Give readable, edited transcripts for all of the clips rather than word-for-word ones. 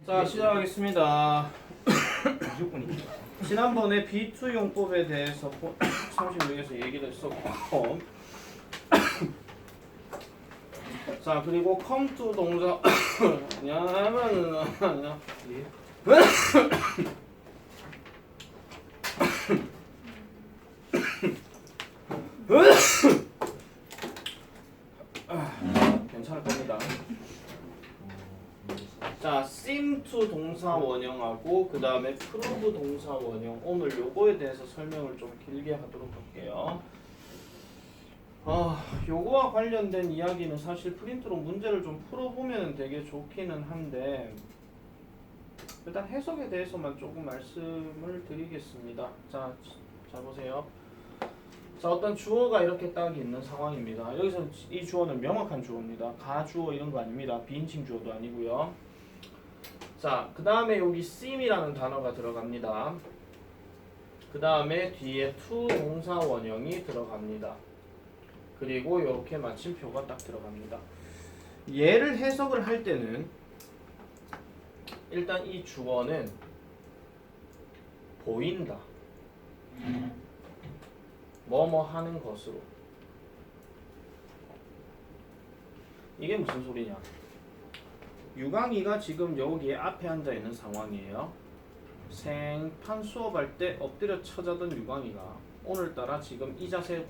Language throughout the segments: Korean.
자, 시작하겠습니다. 지난번에 B2 용법에 대해서 36에서 얘기를 했었고 자, 그리고 come to 동사 아니야 괜찮을 겁니다. 자, seem to 동사 원형하고 그 다음에 prove 동사 원형, 오늘 요거에 대해서 설명을 좀 길게 하도록 할게요. 요거와 관련된 이야기는 사실 프린트로 문제를 좀 풀어보면 되게 좋기는 한데 일단 해석에 대해서만 조금 말씀을 드리겠습니다. 자, 잘 보세요. 자, 어떤 주어가 이렇게 딱 있는 상황입니다. 여기서 이 주어는 명확한 주어입니다. 가주어 이런 거 아닙니다. 비인칭 주어도 아니고요. 자, 그 다음에 여기 seem이라는 단어가 들어갑니다. 그 다음에 뒤에 to 동사 원형이 들어갑니다. 그리고 이렇게 마침표가 딱 들어갑니다. 얘를 해석을 할 때는 일단 이 주어는 보인다. 뭐뭐 하는 것으로. 이게 무슨 소리냐? 유광이가 지금 여기에 앞에 앉아 있는 상황이에요. 생판 수업할 때 엎드려 쳐자던 유광이가 오늘따라 지금 이 자세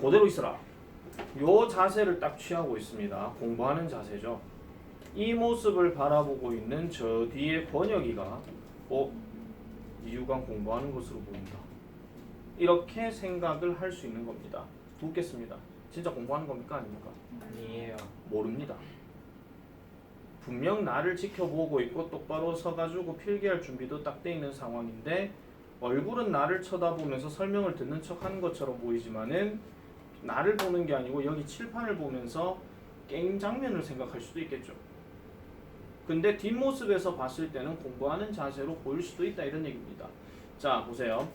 그대로 있어라. 요 자세를 딱 취하고 있습니다. 공부하는 자세죠. 이 모습을 바라보고 있는 저 뒤에 번역이가 이유광 공부하는 것으로 보인다. 이렇게 생각을 할 수 있는 겁니다. 묻겠습니다. 진짜 공부하는 겁니까? 아닙니까? 아니에요. 모릅니다. 분명 나를 지켜보고 있고 똑바로 서가지고 필기할 준비도 딱 돼 있는 상황인데 얼굴은 나를 쳐다보면서 설명을 듣는 척 하는 것처럼 보이지만은 나를 보는 게 아니고 여기 칠판을 보면서 게임 장면을 생각할 수도 있겠죠. 근데 뒷모습에서 봤을 때는 공부하는 자세로 보일 수도 있다 이런 얘기입니다. 자, 보세요.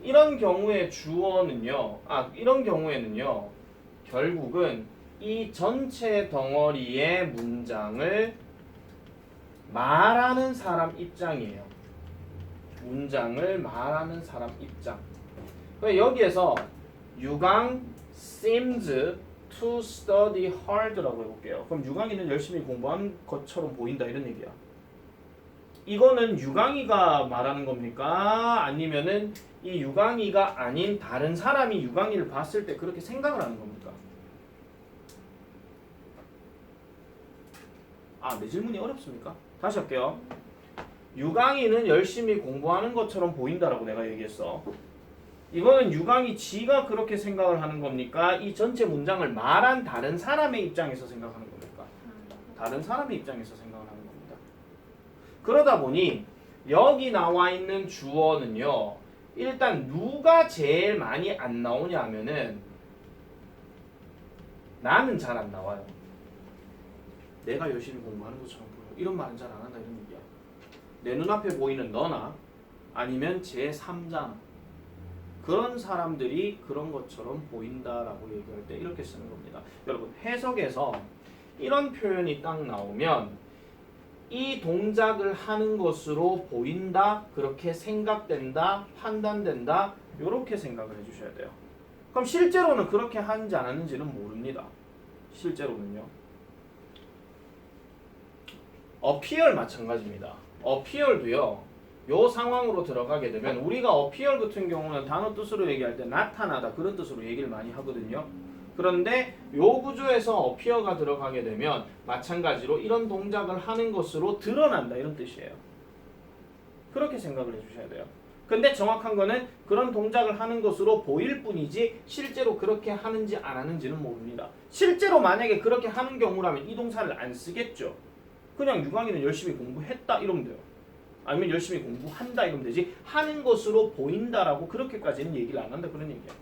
이런 경우에 주어는요. 이런 경우에는요. 결국은 이 전체 덩어리의 문장을 말하는 사람 입장이에요. 문장을 말하는 사람 입장. 여기에서 유광 seems to study hard라고 해볼게요. 그럼 유광이는 열심히 공부한 것처럼 보인다 이런 얘기야. 이거는 유광이가 말하는 겁니까? 아니면은 이 유광이가 아닌 다른 사람이 유광이를 봤을 때 그렇게 생각을 하는 겁니까? 내 질문이 어렵습니까? 다시 할게요. 유광이는 열심히 공부하는 것처럼 보인다라고 내가 얘기했어. 이거는 유광이 지가 그렇게 생각을 하는 겁니까? 이 전체 문장을 말한 다른 사람의 입장에서 생각하는 겁니까? 다른 사람의 입장에서 생각을 하는 겁니다. 그러다 보니 여기 나와 있는 주어는요. 일단 누가 제일 많이 안 나오냐 하면은 나는 잘 안 나와요. 내가 열심히 공부하는 것처럼 보여. 이런 말은 잘 안 한다 이런 얘기야. 내 눈앞에 보이는 너나 아니면 제3자나 그런 사람들이 그런 것처럼 보인다라고 얘기할 때 이렇게 쓰는 겁니다. 여러분 해석에서 이런 표현이 딱 나오면 이 동작을 하는 것으로 보인다, 그렇게 생각된다, 판단된다 이렇게 생각을 해주셔야 돼요. 그럼 실제로는 그렇게 하는지 안 하는지는 모릅니다. 실제로는요. appear 마찬가지입니다. appear도요. 요 상황으로 들어가게 되면 우리가 appear 같은 경우는 단어 뜻으로 얘기할 때 나타나다 그런 뜻으로 얘기를 많이 하거든요. 그런데 요 구조에서 appear가 들어가게 되면 마찬가지로 이런 동작을 하는 것으로 드러난다 이런 뜻이에요. 그렇게 생각을 해주셔야 돼요. 근데 정확한 거는 그런 동작을 하는 것으로 보일 뿐이지 실제로 그렇게 하는지 안 하는지는 모릅니다. 실제로 만약에 그렇게 하는 경우라면 이 동사를 안 쓰겠죠. 그냥 유광이는 열심히 공부했다 이러면 돼요. 아니면 열심히 공부한다 이러면 되지 하는 것으로 보인다라고 그렇게까지는 얘기를 안 한다 그런 얘기야.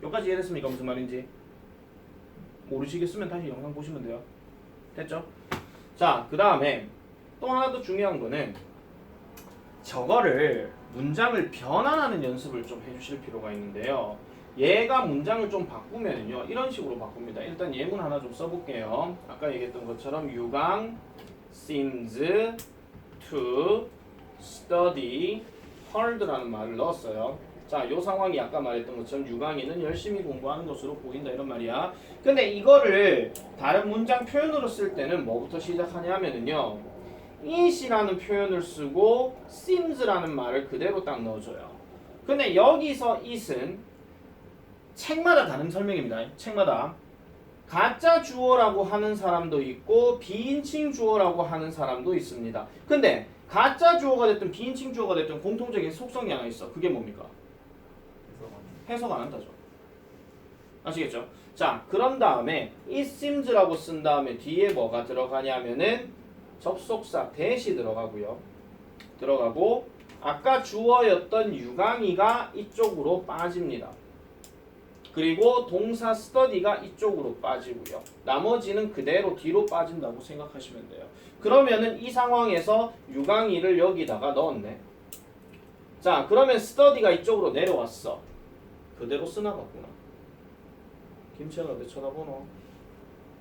여기까지 이해됐습니까? 무슨 말인지? 모르시겠으면 다시 영상 보시면 돼요. 됐죠? 자, 그 다음에 또 하나 더 중요한 거는 저거를 문장을 변환하는 연습을 좀 해주실 필요가 있는데요. 얘가 문장을 좀 바꾸면요 이런 식으로 바꿉니다. 일단 예문 하나 좀 써볼게요. 아까 얘기했던 것처럼 유강 seems to study hard라는 말을 넣었어요. 자, 요 상황이 아까 말했던 것처럼 유강이는 열심히 공부하는 것으로 보인다 이런 말이야. 근데 이거를 다른 문장 표현으로 쓸 때는 뭐부터 시작하냐면은요 it이라는 표현을 쓰고 seems라는 말을 그대로 딱 넣어줘요. 근데 여기서 it은 책마다 다른 설명입니다. 책마다 가짜 주어라고 하는 사람도 있고 비인칭 주어라고 하는 사람도 있습니다. 근데 가짜 주어가 됐든 비인칭 주어가 됐든 공통적인 속성이 하나 있어. 그게 뭡니까? 해석 안 한다죠. 아시겠죠? 자, 그런 다음에 it seems라고 쓴 다음에 뒤에 뭐가 들어가냐면은 접속사 that이 들어가고 아까 주어였던 유강이가 이쪽으로 빠집니다. 그리고 동사 study가 이쪽으로 빠지고요. 나머지는 그대로 뒤로 빠진다고 생각하시면 돼요. 그러면은 이 상황에서 유강이를 여기다가 넣었네. 자, 그러면 study가 이쪽으로 내려왔어. 그대로 쓰나 봤구나. 김치현아 왜 쳐다보노?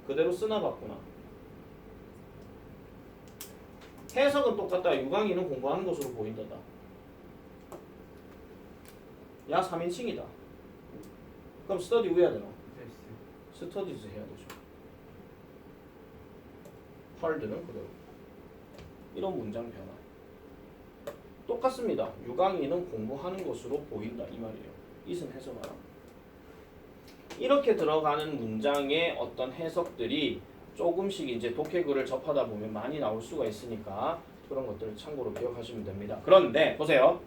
그대로 쓰나 봤구나. 해석은 똑같다. 유강이는 공부하는 것으로 보인다다. 야 3인칭이다. 그럼 study 왜 해야 되나? studies 해야 되죠. hard는 그대로. 이런 문장 변화. 똑같습니다. 유강이는 공부하는 것으로 보인다 이 말이에요. it은 해석하라. 이렇게 들어가는 문장의 어떤 해석들이 조금씩 이제 독해글을 접하다 보면 많이 나올 수가 있으니까 그런 것들을 참고로 기억하시면 됩니다. 그런데 보세요.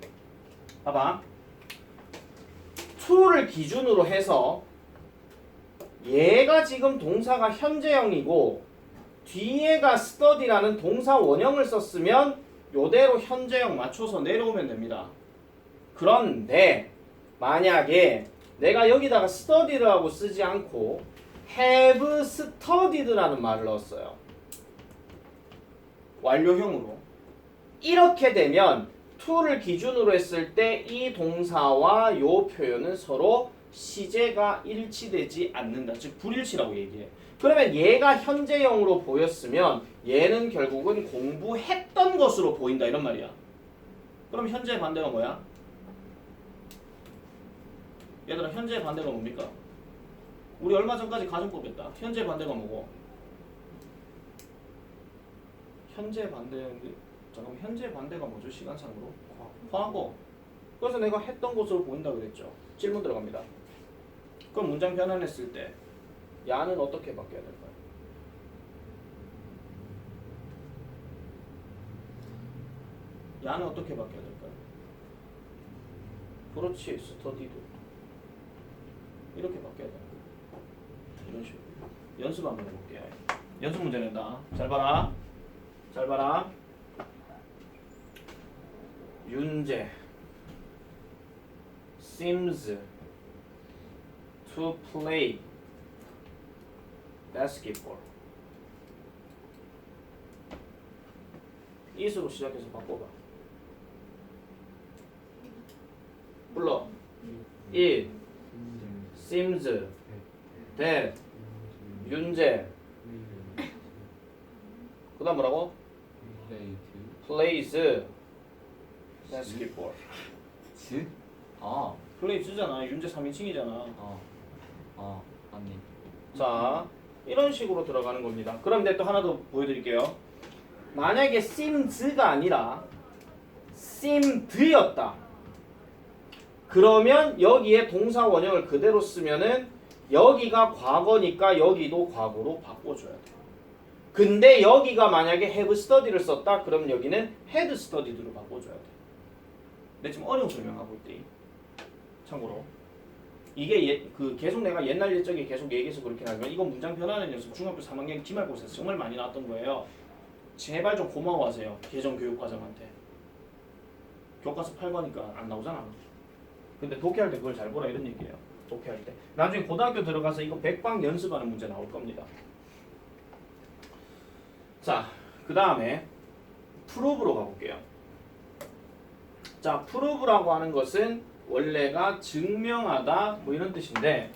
봐봐. to를 기준으로 해서 얘가 지금 동사가 현재형이고 뒤에가 study라는 동사 원형을 썼으면 요대로 현재형 맞춰서 내려오면 됩니다. 그런데 만약에 내가 여기다가 study라고 쓰지 않고 have studied라는 말을 넣었어요. 완료형으로. 이렇게 되면 to를 기준으로 했을 때 이 동사와 요 표현은 서로 시제가 일치되지 않는다. 즉 불일치라고 얘기해. 그러면 얘가 현재형으로 보였으면 얘는 결국은 공부했던 것으로 보인다 이런 말이야. 그럼 현재의 반대가 뭐야? 얘들아 현재의 반대가 뭡니까? 우리 얼마 전까지 가정법 했다. 현재의 반대가 뭐고? 현재의 반대인데 잠깐만 현재의 반대가 뭐죠? 시간상으로? 과거. 그래서 내가 했던 것으로 보인다 그랬죠. 질문 들어갑니다. 그럼 문장 변환했을 때 야는 어떻게 바뀌어야 될까요? 야는 어떻게 바뀌어야 될까요? 그렇지. 스터디도 이렇게 바뀌어야 돼요. 이런 식으로 연습 한번 해볼게요. 연습 문제 낸다. 잘 봐라. 잘 봐라. 윤재 seems to play basketball. it으로 시작해서 바꿔봐. 불러. it seems that 윤재 그 다음 뭐라고? plays basketball. 즈? 아, plays잖아. 윤재 3인칭이잖아. 아니. 자, 이런 식으로 들어가는 겁니다. 그럼 이제 또 하나 더 보여드릴게요. 만약에 seems가 아니라 seemed였다. 그러면 여기에 동사 원형을 그대로 쓰면은 여기가 과거니까 여기도 과거로 바꿔줘야 돼. 근데 여기가 만약에 have study를 썼다. 그럼 여기는 had studied로 바꿔줘야 돼. 내가 지금 어려운 설명하고 있대. 참고로. 이게 계속 내가 옛날 옛적에 계속 얘기해서 그렇긴 하지만 이건 문장 변화하는 연습 중학교 3학년 기말고사에서 정말 많이 나왔던 거예요. 제발 좀 고마워하세요. 개정교육과정한테. 교과서 8과니까 안 나오잖아. 근데 독해할 때 그걸 잘 보라 이런 얘기예요. 독해할 때. 나중에 고등학교 들어가서 이거 100방 연습하는 문제 나올 겁니다. 자, 그 다음에 prove로 가볼게요. 자, prove라고 하는 것은 원래가 증명하다 뭐 이런 뜻인데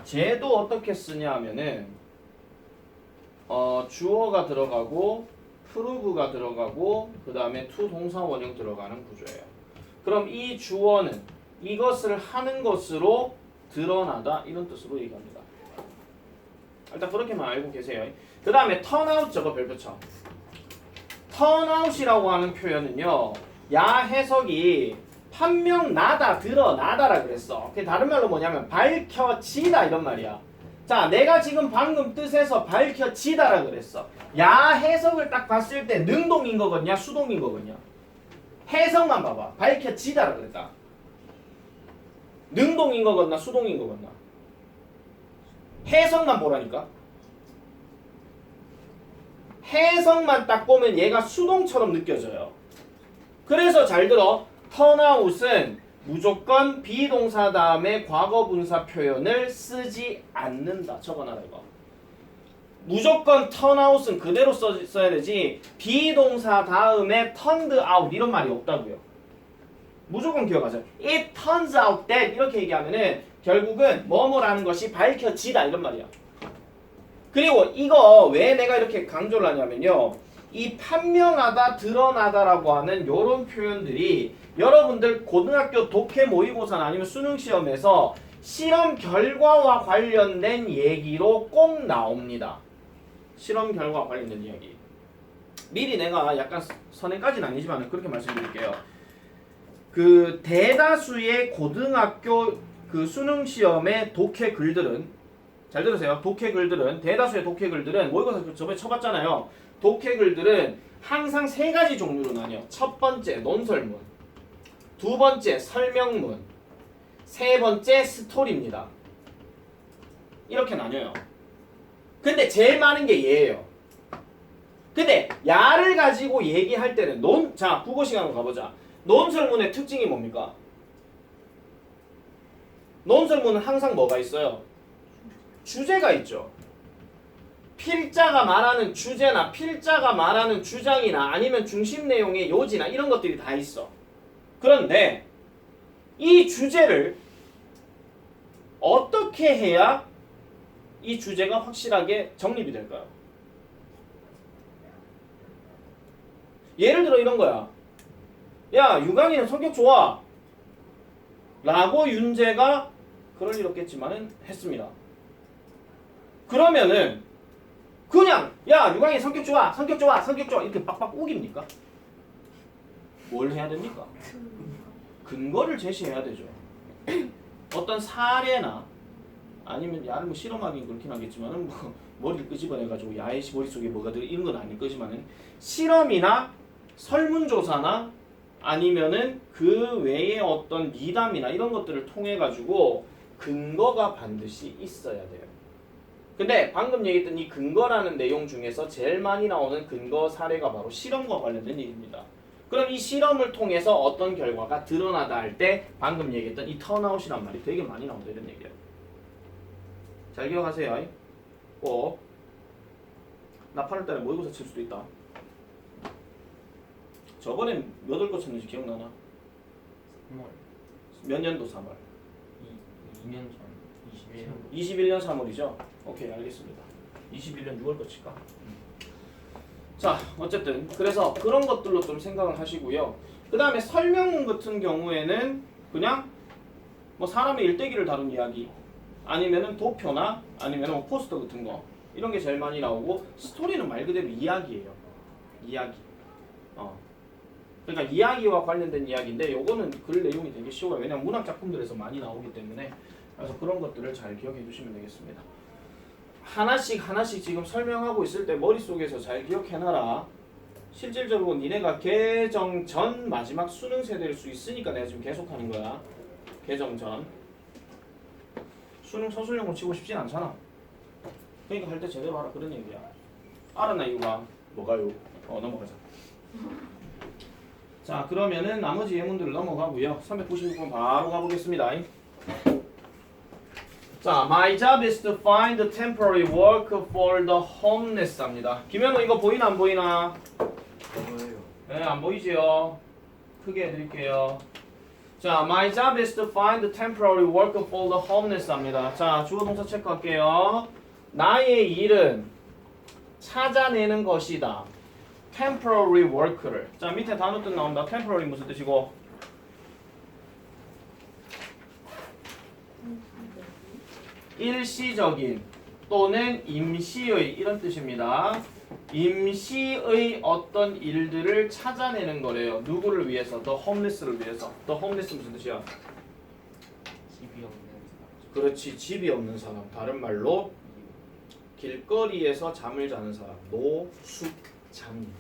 쟤도 어떻게 쓰냐 하면은 주어가 들어가고 prove가 들어가고 그 다음에 to 동사 원형 들어가는 구조예요. 그럼 이 주어는 이것을 하는 것으로 드러나다 이런 뜻으로 얘기합니다. 일단 그렇게만 알고 계세요. 그 다음에 turn out 저거 별표 쳐. turn out이라고 하는 표현은요. 야 해석이 판명나다 드러나다라 그랬어. 그게 다른 말로 뭐냐면 밝혀지다 이런 말이야. 자, 내가 지금 방금 뜻에서 밝혀지다라 그랬어. 야 해석을 딱 봤을 때 능동인 거거든요, 수동인 거거든요. 해석만 봐봐. 밝혀지다라 그랬다. 능동인 거거나 수동인 거거나. 해석만 보라니까. 해석만 딱 보면 얘가 수동처럼 느껴져요. 그래서 잘 들어. turn out은 무조건 비동사 다음에 과거 분사 표현을 쓰지 않는다. 적어놔라 이거. 무조건 turn out은 그대로 써야 되지 비동사 다음에 turned out 이런 말이 없다고요. 무조건 기억하세요. It turns out that 이렇게 얘기하면은 결국은 뭐뭐라는 것이 밝혀지다 이런 말이야. 그리고 이거 왜 내가 이렇게 강조를 하냐면요. 이 판명하다, 드러나다라고 하는 이런 표현들이 여러분들 고등학교 독해 모의고사나 아니면 수능시험에서 실험 결과와 관련된 얘기로 꼭 나옵니다. 실험 결과와 관련된 이야기. 미리 내가 약간 선행까지는 아니지만 그렇게 말씀드릴게요. 그 대다수의 고등학교 그 수능시험의 독해 글들은 잘 들으세요. 독해 글들은 대다수의 독해 글들은 모의고사 저번에 쳐봤잖아요. 독해 글들은 항상 세 가지 종류로 나뉘어. 첫 번째 논설문, 두 번째 설명문, 세 번째 스토리입니다. 이렇게 나뉘어요. 근데 제일 많은 게 얘예요. 근데 야를 가지고 얘기할 때는 자 국어 시간으로 가보자. 논설문의 특징이 뭡니까? 논설문은 항상 뭐가 있어요? 주제가 있죠. 필자가 말하는 주제나 필자가 말하는 주장이나 아니면 중심 내용의 요지나 이런 것들이 다 있어. 그런데 이 주제를 어떻게 해야 이 주제가 확실하게 정립이 될까요? 예를 들어 이런 거야. 야, 유강이는 성격 좋아 라고 윤재가 그럴 일 없겠지만은 했습니다. 그러면은 그냥 야 유강이 성격 좋아 성격 좋아 성격 좋아 이렇게 빡빡 우깁니까? 뭘 해야 됩니까? 근거를 제시해야 되죠. 어떤 사례나 아니면 야를 뭐 실험하긴 그렇긴 하겠지만은 뭐 머리를 끄집어내가지고 야의 머릿속에 뭐가 들어 이런 건 아닐 거지만은 실험이나 설문조사나 아니면은 그 외에 어떤 미담이나 이런 것들을 통해 가지고 근거가 반드시 있어야 돼요. 근데 방금 얘기했던 이 근거라는 내용 중에서 제일 많이 나오는 근거 사례가 바로 실험과 관련된 얘기입니다. 그럼 이 실험을 통해서 어떤 결과가 드러나다 할 때 방금 얘기했던 이 턴아웃이란 말이 되게 많이 나온다 이런 얘기예요. 잘 기억하세요. 꼭. 나 8월달에 모의고사 칠 수도 있다. 저번에 몇 월 거 쳤는지 기억나나? 3월. 몇 년도 3월? 2년 전 21년. 21년 3월이죠? 오케이 알겠습니다. 21년 6월 거 칠까? 자 어쨌든 그래서 그런 것들로 좀 생각을 하시고요. 그 다음에 설명문 같은 경우에는 그냥 뭐 사람의 일대기를 다룬 이야기 아니면은 도표나 아니면은 뭐 포스터 같은 거 이런 게 제일 많이 나오고 스토리는 말 그대로 이야기예요. 이야기. 그러니까 이야기와 관련된 이야기인데 요거는 글 내용이 되게 쉬워요. 왜냐면 문학 작품들에서 많이 나오기 때문에 그래서 그런 것들을 잘 기억해 두시면 되겠습니다. 하나씩 지금 설명하고 있을 때 머릿속에서 잘 기억해놔라. 실질적으로 니네가 개정 전 마지막 수능 세대일 수 있으니까 내가 지금 계속 하는 거야. 개정 전. 수능 서술형으로 치고 싶진 않잖아. 그러니까 할 때 제대로 하라 그런 얘기야. 알았나 이유가? 뭐가요? 넘어가자. 자 그러면은 나머지 예문들을 넘어가고요. 396번 바로 가보겠습니다. 자, my job is to find a temporary work for the homeless 합니다. 김현우 이거 보이나 안 보이나? 뭐예요? 네, 안 보이지요? 크게 해드릴게요. 자, my job is to find the temporary work for the homeless 합니다. 자, 주어 동사 체크할게요. 나의 일은 찾아내는 것이다. temporary work를. 자, 밑에 단어 뜻 나온다. temporary 무슨 뜻이고? 일시적인 또는 임시의 이런 뜻입니다. 임시의 어떤 일들을 찾아내는 거래요. 누구를 위해서? The homeless를 위해서. The homeless 무슨 뜻이야? 집이 없는 사람. 그렇지, 집이 없는 사람. 다른 말로 길거리에서 잠을 자는 사람. 노숙자입니다.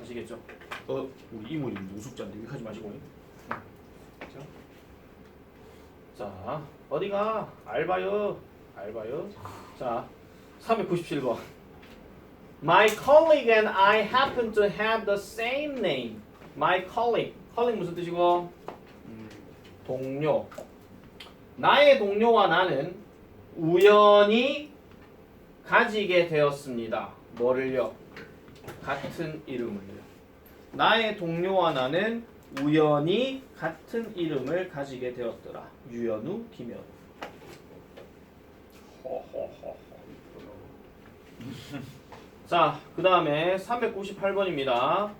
아시겠죠? 우리 이모님 노숙자인데 여기까지 마시고. 자, 어디가? 알바요. 알바요. 자, 397번. My colleague and I happen to have the same name. My colleague. colleague 무슨 뜻이고? 동료. 나의 동료와 나는 우연히 가지게 되었습니다. 뭐를요? 같은 이름을요. 나의 동료와 나는 우연히 같은 이름을 가지게 되었더라. 유연우, 김연우. 자, 그 다음에 398번입니다.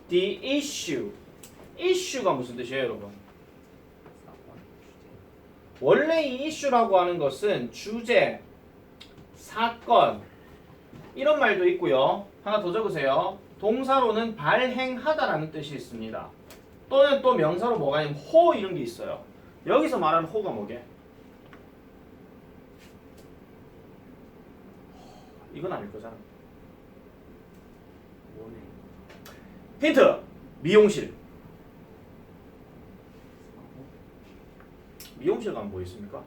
The issue. issue가 무슨 뜻이에요, 여러분? 사건, 주제. 원래 이 issue라고 하는 것은 주제, 사건 이런 말도 있고요. 하나 더 적으세요. 동사로는 발행하다라는 뜻이 있습니다. 또는 또 명사로 뭐가 있냐면 호 이런 게 있어요. 여기서 말하는 호가 뭐게? 이건 아닐 거잖아. 원해. 힌트! 미용실. 미용실 가면 뭐 있습니까?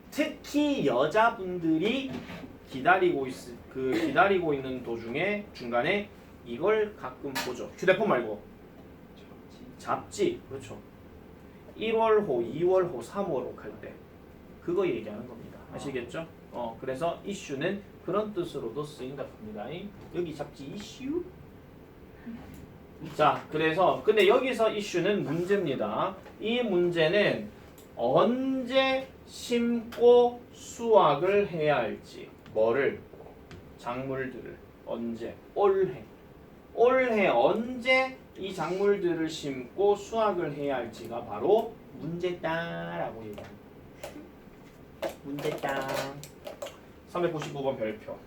특히 여자분들이 기다리고 있는 도중에 중간에 이걸 가끔 보죠. 휴대폰 말고 잡지. 그렇죠. 1월호, 2월호, 3월호 할 때 그거 얘기하는 겁니다. 아시겠죠? 그래서 이슈는 그런 뜻으로도 쓰인다 겁니다. 여기 잡지 이슈. 자, 그래서 근데 여기서 이슈는 문제입니다. 이 문제는 언제 심고 수확을 해야 할지. 뭐를? 작물들을 언제? 올해 언제 이 작물들을 심고 수확을 해야 할지가 바로 문제다라고 얘기합니다. 문제다. 395번 별표.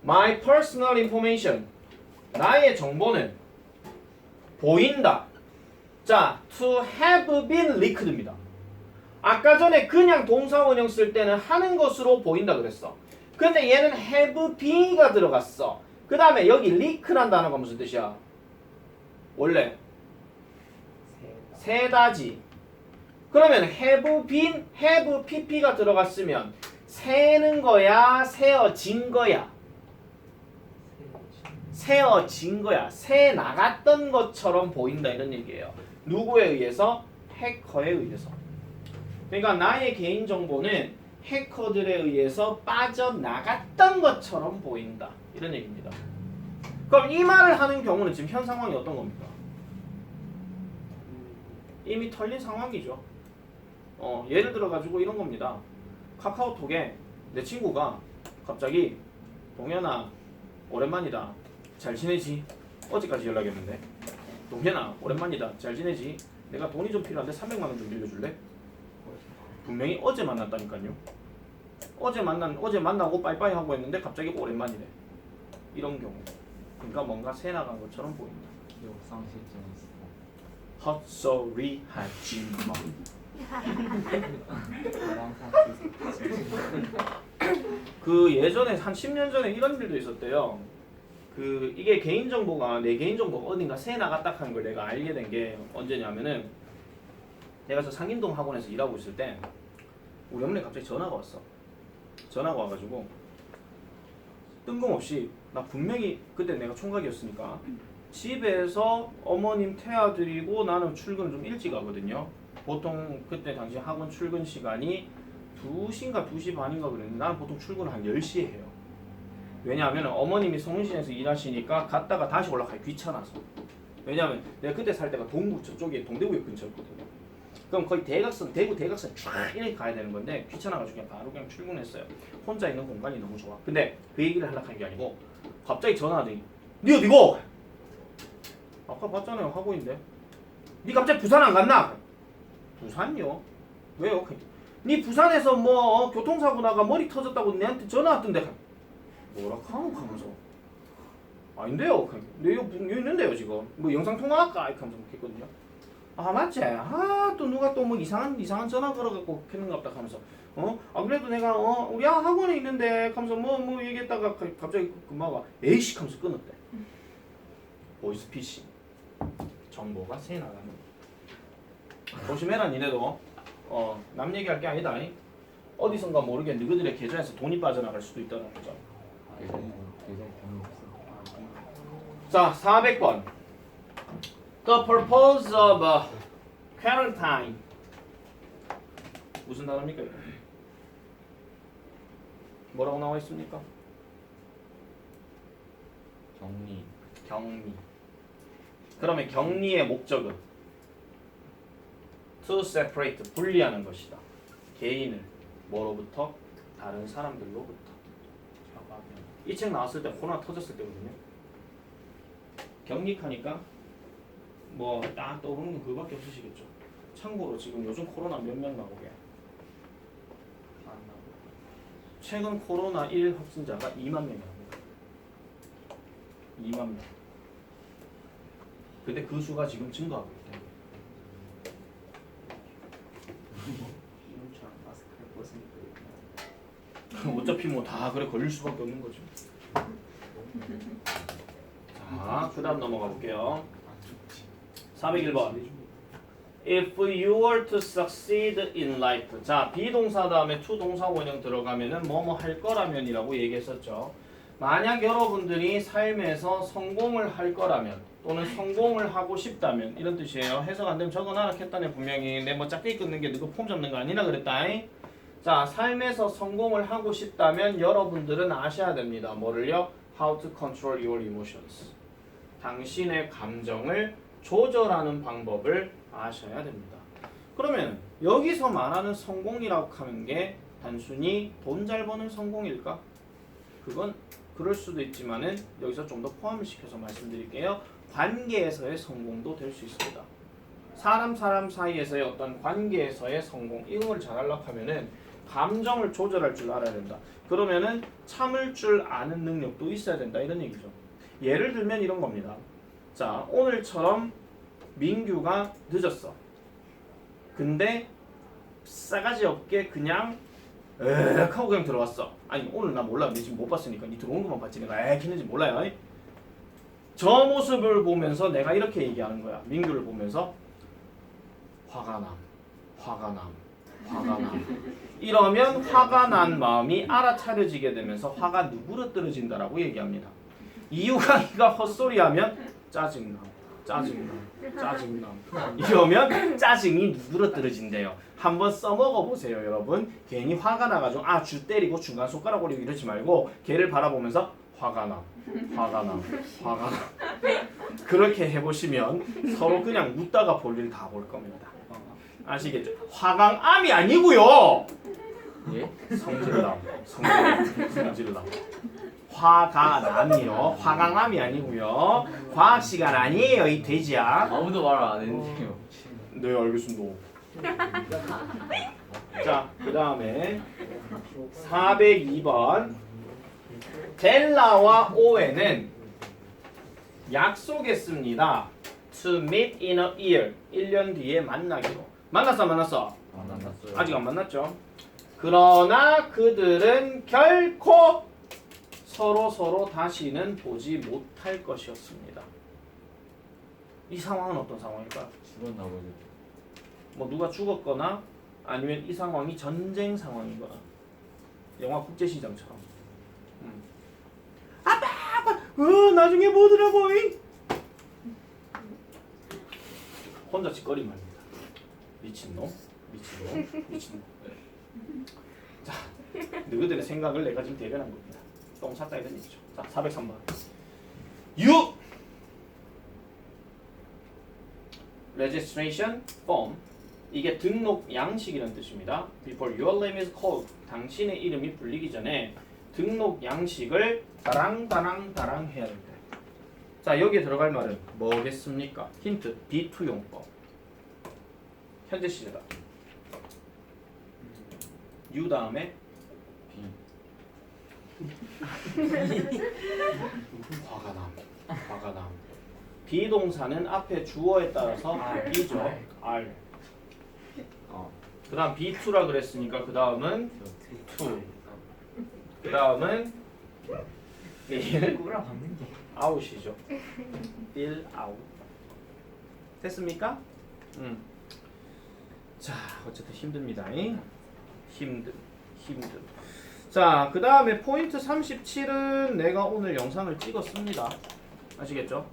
My personal information. 나의 정보는 보인다. 자, to have been leaked입니다. 아까 전에 그냥 동사원형 쓸 때는 하는 것으로 보인다 그랬어. 근데 얘는 have been가 들어갔어. 그 다음에 여기 leak라는 단어가 무슨 뜻이야? 원래 세다지. 그러면 have been, have pp가 들어갔으면 새는 거야, 새어진 거야? 새어진 거야. 새 나갔던 것처럼 보인다 이런 얘기예요. 누구에 의해서? 해커에 의해서. 그러니까 나의 개인정보는 해커들에 의해서 빠져나갔던 것처럼 보인다 이런 얘기입니다. 그럼 이 말을 하는 경우는 지금 현 상황이 어떤 겁니까? 이미 털린 상황이죠. 예를 들어 가지고 이런 겁니다. 카카오톡에 내 친구가 갑자기 동현아 오랜만이다 잘 지내지? 어제까지 연락했는데 동현아 오랜만이다 잘 지내지? 내가 돈이 좀 필요한데 300만 원 좀 빌려줄래? 분명히 어제 만났다니까요. 어제 만나고 빠이빠이 하고 했는데 갑자기 오랜만이래. 이런 경우. 그러니까 뭔가 새 나간 것처럼 보인다. 역상 실증 헛소리 하지 마. 그 예전에 한 10년 전에 이런 일도 있었대요. 이게 개인정보가 내 개인정보가 어딘가 새 나갔다 하는 걸 내가 알게 된 게 언제냐면은 내가 저 상인동 학원에서 일하고 있을 때 우리 어머니 갑자기 전화가 왔어. 전화가 와가지고 뜬금없이 나 분명히 그때 내가 총각이었으니까 집에서 어머님 태워드리고 나는 출근을 좀 일찍 하거든요. 보통 그때 당시 학원 출근 시간이 2시인가 2시 반인가 그랬는데 나는 보통 출근을 한 10시에 해요. 왜냐하면 어머님이 성신에서 일하시니까 갔다가 다시 올라가기 귀찮아서. 왜냐면 내가 그때 살 때가 동구 저쪽에 동대구역 근처였거든요. 그럼 거의 대각선, 대구 대각선 쫙 이렇게 가야 되는 건데 귀찮아가지고 그냥 바로 그냥 출근했어요. 혼자 있는 공간이 너무 좋아. 근데 그 얘기를 하려고 한 게 아니고 갑자기 전화하더니 니 어디고? 아까 봤잖아요 학원인데. 니 갑자기 부산 안 갔나? 부산요? 왜요? 니 부산에서 뭐 교통사고 나가 머리 터졌다고 내한테 전화 왔던데 뭐라 하면서 아닌데요. 근데 여기 있는데요 지금. 뭐 영상 통화할까? 이렇게 하면서 했거든요. 아 맞지? 아 또 누가 또 뭐 이상한 전화 걸어갖고 했는갑다 하면서 아 그래도 내가 우리 학원에 있는데 하면서 뭐 얘기했다가 갑자기 금마가 에이씨 하면서 끊었대. 보이스피싱 정보가 새 나가는. 조심해라 니네도. 남 얘기할 게 아니다. 어디선가 모르게 너희들의 계좌에서 돈이 빠져나갈 수도 있다는 거죠. 계좌 번호 없어. 자, 400번. The purpose of quarantine. 무슨 단어입니까? 이거? 뭐라고 나와 있습니까? 격리. 격리. 그러면 격리의 목적은 to separate, 분리하는 것이다. 개인을 뭐로부터? 다른 사람들로부터. 이 책 나왔을 때 코로나 터졌을 때거든요. 격리하니까 뭐 딱 떠오르는 건 그거밖에 없으시겠죠. 참고로 지금 요즘 코로나 몇 명 나오게? 안 나고. 최근 코로나 1 확진자가 2만 명이 나옵니다. 2만 명. 근데 그 수가 지금 증가하고 있다. 이놈처럼 마스크를 벗으니까 어차피 뭐 다 그래 걸릴 수밖에 없는 거죠. 자, 그다음 넘어가 볼게요. 401번. If you were to succeed in life. 자, 비동사 다음에 to 동사 원형 들어가면은 뭐뭐 할 거라면이라고 얘기했었죠. 만약 여러분들이 삶에서 성공을 할 거라면 또는 성공을 하고 싶다면 이런 뜻이에요. 해석 안 되면 적어놔라 했다네 분명히. 내 뭐 짝대기 끊는 게 너그 폼 잡는 거 아니라 그랬다. 자, 삶에서 성공을 하고 싶다면 여러분들은 아셔야 됩니다. 뭐를요? How to control your emotions. 당신의 감정을 조절하는 방법을 아셔야 됩니다. 그러면 여기서 말하는 성공이라고 하는 게 단순히 돈 잘 버는 성공일까? 그건 그럴 수도 있지만은 여기서 좀 더 포함을 시켜서 말씀드릴게요. 관계에서의 성공도 될 수 있습니다. 사람 사이에서의 어떤 관계에서의 성공 이걸 잘하려고 하면은 감정을 조절할 줄 알아야 된다. 그러면은 참을 줄 아는 능력도 있어야 된다 이런 얘기죠. 예를 들면 이런 겁니다. 자, 오늘처럼 민규가 늦었어. 근데 싸가지 없게 그냥 에ek 하고 그냥 들어왔어. 아니 오늘 나 몰라. 니 지금 못 봤으니까 니 들어온 것만 봤지 내가 에ek 했는지 몰라요. 저 모습을 보면서 내가 이렇게 얘기하는 거야. 민규를 보면서 화가 남. 이러면 화가 난 마음이 알아차려지게 되면서 화가 누그러뜨려진다라고 얘기합니다. 이유가 이가 헛소리하면 짜증남. 이러면 짜증이 누그러뜨려진대요. 한번 써먹어 보세요, 여러분. 괜히 화가 나가지고 주 때리고 중간 손가락 올리고 이러지 말고 걔를 바라보면서 화가 나. 그렇게 해보시면 서로 그냥 웃다가 볼일 다 볼 겁니다. 아시겠죠? 화강암이 아니고요. 예? 성질남. 화가남이요. 화강암이 아니고요. 과학 시간 아니에요, 이 돼지야. 아무도 말 안 했는데요. 네, 알겠습니다. 자, 그 다음에 402번. 델라와 오웬은 약속했습니다. To meet in a year. 1년 뒤에 만나기로. 만났어? 안 만났어요. 아직 안 만났죠. 그러나 그들은 결코 서로 다시는 보지 못할 것이었습니다. 이 상황은 어떤 상황일까요? 죽었나 보죠. 뭐 누가 죽었거나 아니면 이 상황이 전쟁 상황이거나 영화 국제시장처럼. 아빠 나중에 뭐더라고. 혼자 짓거리만 합니다. 미친놈. 자, 너희들의 생각을 내가 지금 대변한 겁니다. 똥 샀다 이런 얘기죠. 자, 403번. registration form. 이게 등록 양식이라는 뜻입니다. Before your name is called. 당신의 이름이 불리기 전에 등록 양식을 다랑 해야 됩니다. 자, 여기에 들어갈 말은 뭐겠습니까? 힌트, B2 용법. 현재 시제다. U 다음에 화가 납니다. 비동사는 앞에 주어에 따라서 B죠. R. 그 다음 B2라 그랬으니까 그 다음은 to. 그 다음은 꾸라 박는 게. out이죠. fill out. 됐습니까? 자, 어쨌든 힘듭니다. 힘든. 자, 그 다음에 포인트 37은 내가 오늘 영상을 찍었습니다. 아시겠죠?